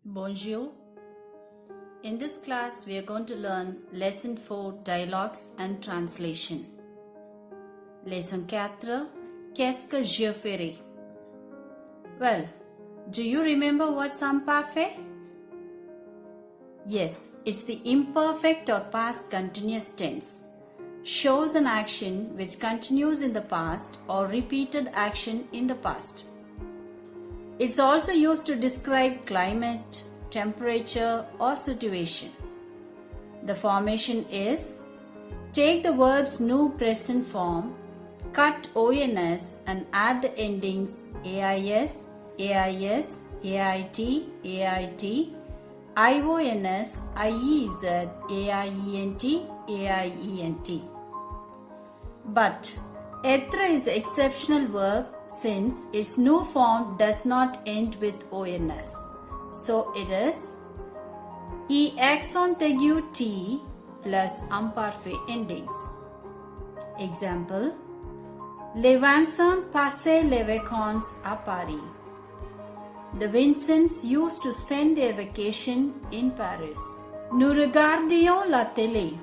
Bonjour. In this class, we are going to learn Lesson 4 Dialogues and Translation. Lesson 4 Qu'est-ce que je ferai? Well, do you remember what's imparfait? Yes, it's the imperfect or past continuous tense. Shows an action which continues in the past or repeated action in the past. It's also used to describe climate, temperature, or situation. The formation is: take the verb's new present form, cut ONS and add the endings AIS, AIS, AIT, AIT, IONS, IEZ, AIENT, AIENT. But être is the exceptional verb since its new form does not end with ONS. So it is accent aigu T plus imparfait endings. Example: Les Vincents passaient les vacances à Paris. The Vincents used to spend their vacation in Paris. Nous regardions la télé.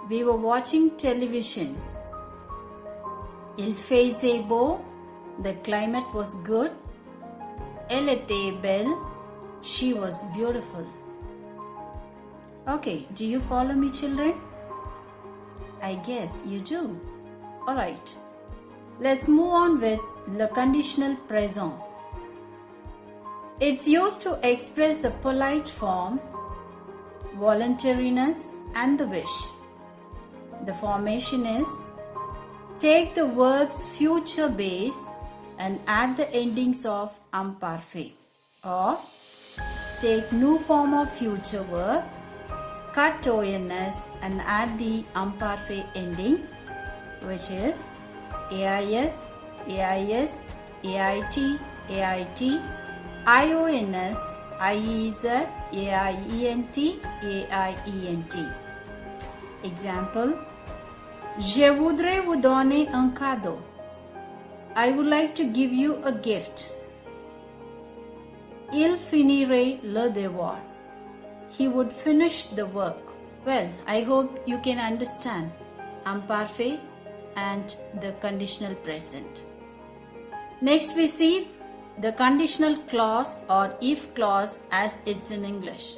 We were watching television. Il faisait beau. The climate was good. Elle était belle. She was beautiful. Okay, do you follow me, children? I guess you do. Alright, let's move on with le conditional présent. It's used to express the polite form, voluntariness, and the wish. The formation is: take the verb's future base and add the endings of imparfait. Or take new form of future verb, cut ONS and add the imparfait endings, which is AIS, AIS, AIT, AIT, IONS, IEZ, AIENT, AIENT. Example: Je voudrais vous donner un cadeau. I would like to give you a gift. Il finirait le devoir. He would finish the work. Well, I hope you can understand imparfait and the conditional present. Next we see the conditional clause or if clause as it's in English.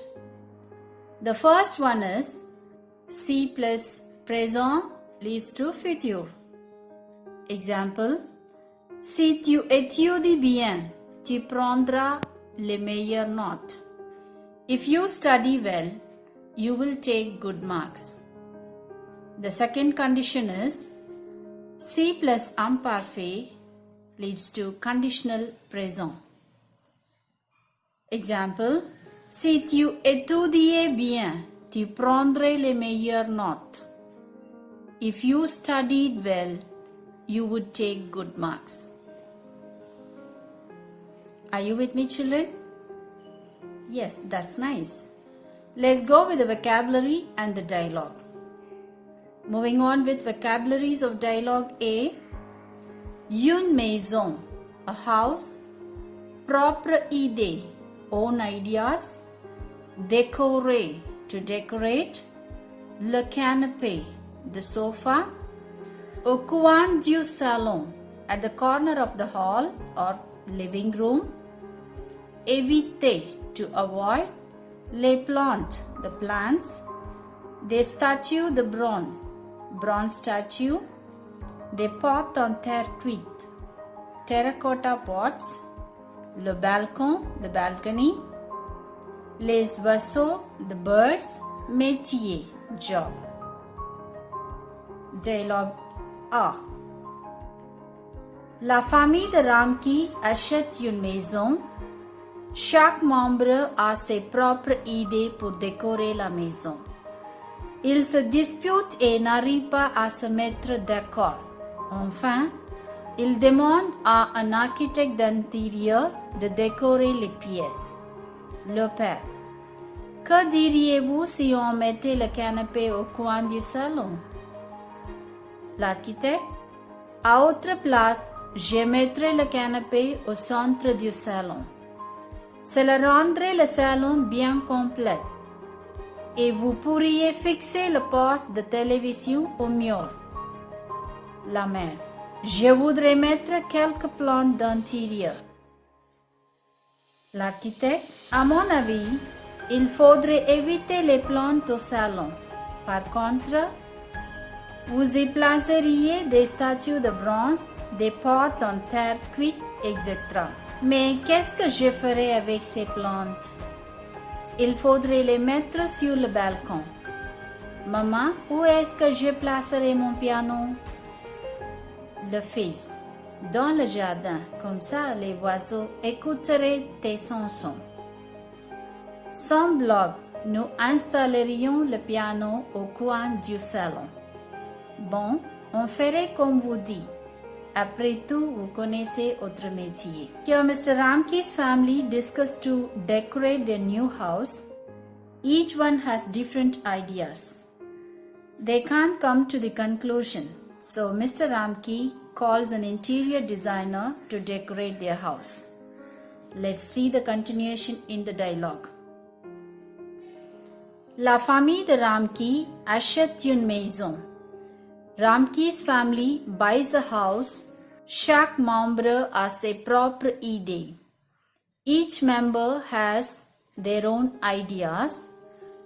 The first one is si plus présent leads to futur. Example: Si tu étudies bien, tu prendras les meilleures notes. If you study well, you will take good marks. The second condition is si plus imparfait leads to conditional présent. Example: Si tu étudies bien, tu prendrais les meilleures notes. If you studied well, you would take good marks. Are you with me, children? Yes, that's nice. Let's go with the vocabulary and the dialogue. Moving on with vocabularies of dialogue A. Une maison, a house. Propre idée, own ideas. Décorer, to decorate. Le canapé, the sofa. Au coin du salon, at the corner of the hall or living room. Éviter, to avoid. Les plantes, the plants. Des statues, the bronze statue. Des pots en terre cuite, terracotta pots. Le balcon, the balcony. Les oiseaux, the birds. Métier, job. Dialogue A. La famille de Ramki achète une maison. Chaque membre a ses propres idées pour décorer la maison. Ils se disputent et n'arrivent pas à se mettre d'accord. Enfin, ils demandent à un architecte d'intérieur de décorer les pièces. Le père: que diriez-vous si on mettait le canapé au coin du salon? L'architecte: à autre place, je mettrai le canapé au centre du salon. Cela rendrait le salon bien complet. Et vous pourriez fixer le poste de télévision au mur. La mère. Je voudrais mettre quelques plantes d'intérieur. L'architecte. À mon avis, il faudrait éviter les plantes au salon. Par contre, vous y placeriez des statues de bronze, des pots en terre cuite, etc. Mais qu'est-ce que je ferais avec ces plantes? Il faudrait les mettre sur le balcon. Maman, où est-ce que je placerai mon piano? Le fils. Dans le jardin, comme ça les oiseaux écouteraient tes chansons. Sans blog, nous installerions le piano au coin du salon. Bon, on ferait comme vous dit. Après tout, vous connaissez votre métier. Here, Mr. Ramki's family discussed to decorate their new house. Each one has different ideas. They can't come to the conclusion. So, Mr. Ramki calls an interior designer to decorate their house. Let's see the continuation in the dialogue. La famille de Ramki achète une maison. Ramki's family buys a house. Chaque membre a ses propres idées. Each member has their own ideas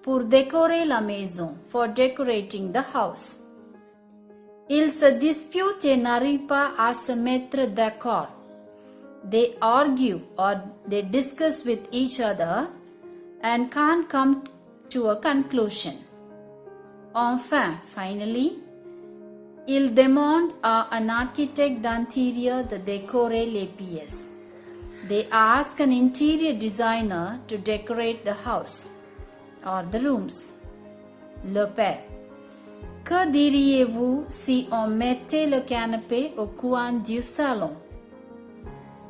pour décorer la maison, for decorating the house. Ils se disputent et n'arrivent pas à se mettre d'accord. They argue or they discuss with each other and can't come to a conclusion. Enfin, finally, ils demandent à un architecte d'intérieur de décorer les pièces. They ask an interior designer to decorate the house or the rooms. Le père. Que diriez-vous si on mettait le canapé au coin du salon?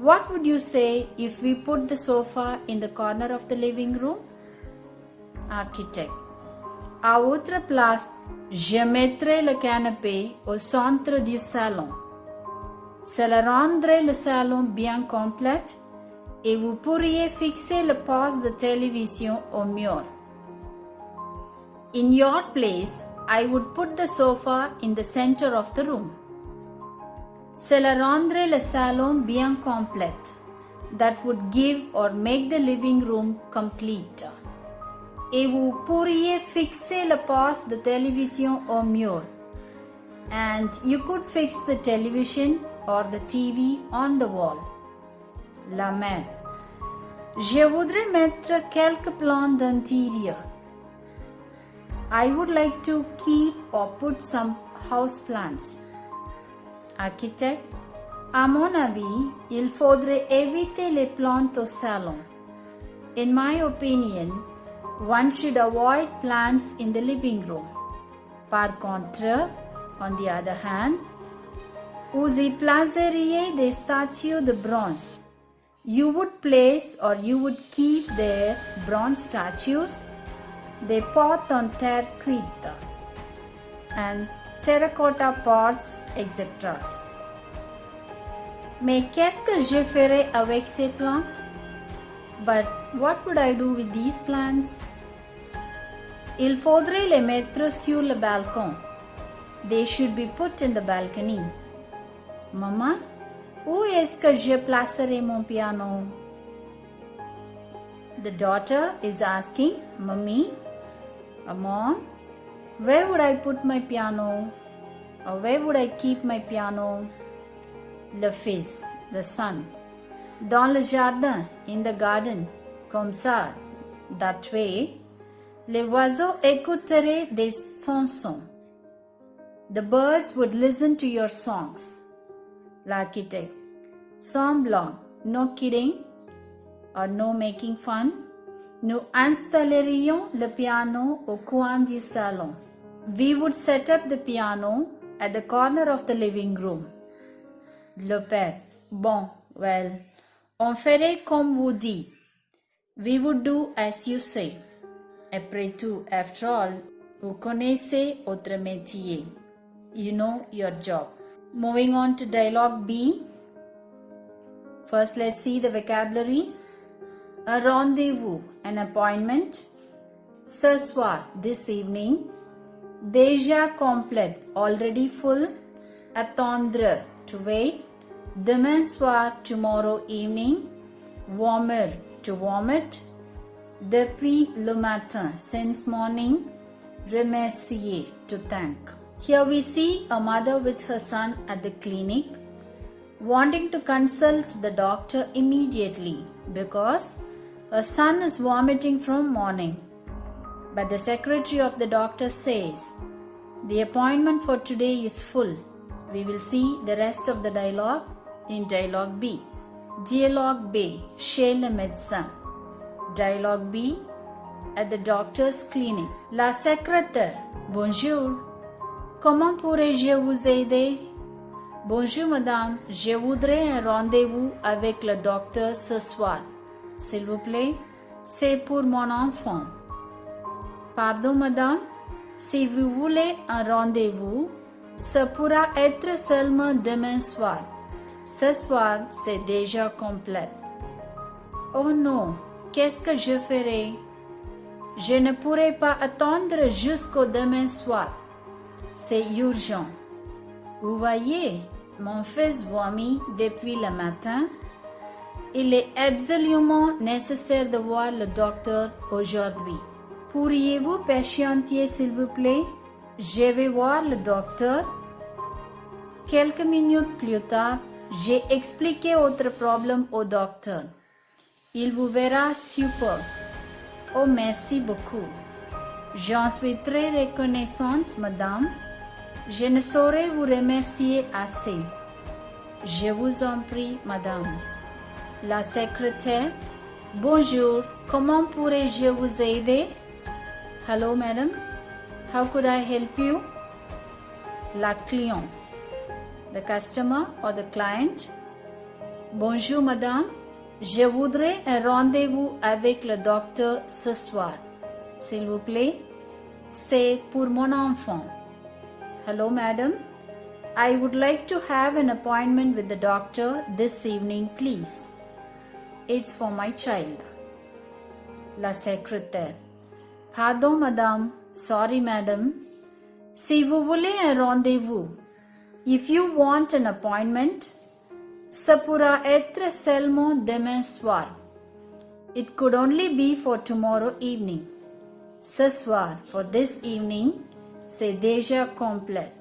What would you say if we put the sofa in the corner of the living room? Architect. À votre place, je mettrai le canapé au centre du salon. Cela rendrait le salon bien complet et vous pourriez fixer le poste de télévision au mur. In your place, I would put the sofa in the center of the room. Cela rendrait le salon bien complet. That would give or make the living room complete. Et vous pourriez fixer le poste de télévision au mur. And you could fix the television or the TV on the wall. La mère. Je voudrais mettre quelques plantes d'intérieur. I would like to keep or put some house plants. Architect. À mon avis, il faudrait éviter les plantes au salon. In my opinion, one should avoid plants in the living room. Par contre, on the other hand, vous y placeriez des statues de bronze. You would place or you would keep there bronze statues, des pots en terre cuite, and terracotta pots, etc. Mais qu'est-ce que je ferais avec ces plantes? But what would I do with these plants? Il faudrait les mettre sur le balcon. They should be put in the balcony. Maman, où est-ce que je placerai mon piano? The daughter is asking, Mummy, Mom, where would I put my piano? Or where would I keep my piano? Le fils, the son. Dans le jardin, in the garden, comme ça, that way, les oiseaux écouteraient des chansons. The birds would listen to your songs. L'architect. Sans blague, no kidding or no making fun. Nous installerions le piano au coin du salon. We would set up the piano at the corner of the living room. Le père. Bon, well, on ferait comme vous dites. We would do as you say. Après tout, after all, vous connaissez votre métier. You know your job. Moving on to dialogue B. First, let's see the vocabularies. a rendezvous, an appointment. Ce soir, this evening. Déjà complète, already full. Attendre, to wait. Demain soir, tomorrow evening. Vomir, to vomit. Depuis le matin, since morning. Remercier, to thank. Here we see a mother with her son at the clinic, wanting to consult the doctor immediately because her son is vomiting from morning. But the secretary of the doctor says, the appointment for today is full. We will see the rest of the dialogue in Dialogue B. Dialogue B, chez le médecin. Dialogue B, at the doctor's clinic. La secrétaire, bonjour. Comment pourrais-je vous aider? Bonjour madame, je voudrais un rendez-vous avec le docteur ce soir. S'il vous plaît, c'est pour mon enfant. Pardon madame, si vous voulez un rendez-vous, ça pourra être seulement demain soir. Ce soir, c'est déjà complet. Oh non, qu'est-ce que je ferai? Je ne pourrai pas attendre jusqu'au demain soir. C'est urgent. Vous voyez, mon fils vomit depuis le matin. Il est absolument nécessaire de voir le docteur aujourd'hui. Pourriez-vous patienter s'il vous plaît? Je vais voir le docteur. Quelques minutes plus tard, j'ai expliqué votre problème au docteur. Il vous verra super. Oh, merci beaucoup. J'en suis très reconnaissante, madame. Je ne saurais vous remercier assez. Je vous en prie, madame. La secrétaire, bonjour, comment pourrais-je vous aider? Hello, madam. How could I help you? La client, the customer or the client. Bonjour, madame. Je voudrais un rendez-vous avec le docteur ce soir. S'il vous plaît, c'est pour mon enfant. Hello, madam. I would like to have an appointment with the doctor this evening, please. It's for my child. La secrétaire. Pardon, madame. Sorry, madam. Si vous voulez un rendez-vous, if you want an appointment, ça pourra être seulement demain soir. It could only be for tomorrow evening. Ce soir, for this evening, c'est déjà complet.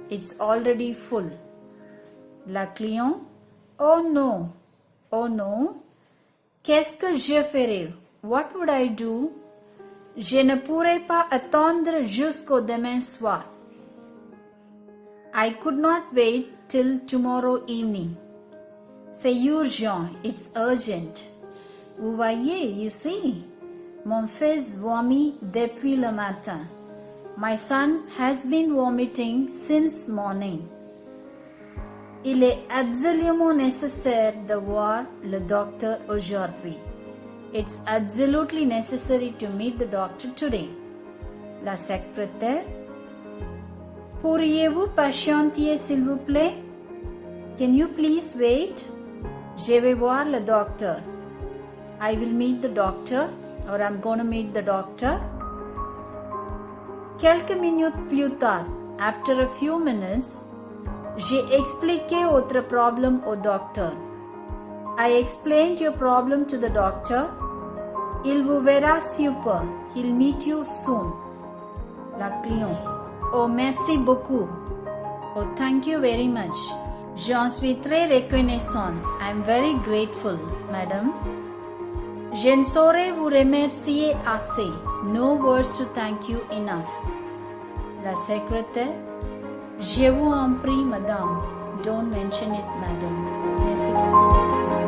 It's already full. La client, oh no, oh no. Qu'est-ce que je ferai? What would I do? Je ne pourrai pas attendre jusqu'au demain soir. I could not wait till tomorrow evening. C'est urgent, it's urgent. Vous voyez, you see. Mon fils vomit depuis le matin. My son has been vomiting since morning. Il est absolument nécessaire de voir le docteur aujourd'hui. It's absolutely necessary to meet the doctor today. La secrétaire. Pourriez-vous patienter s'il vous plaît? Can you please wait? Je vais voir le docteur. I will meet the doctor or I'm going to meet the doctor. Quelques minutes plus tard, after a few minutes, j'ai expliqué votre problème au docteur. I explained your problem to the doctor. Il vous verra super. He'll meet you soon. La client. Oh, merci beaucoup. Oh, thank you very much. J'en suis très reconnaissante. I'm very grateful, madam. Je ne saurais vous remercier assez. No words to thank you enough. La secrétaire. Je vous en prie, madame. Don't mention it, madam. Merci beaucoup.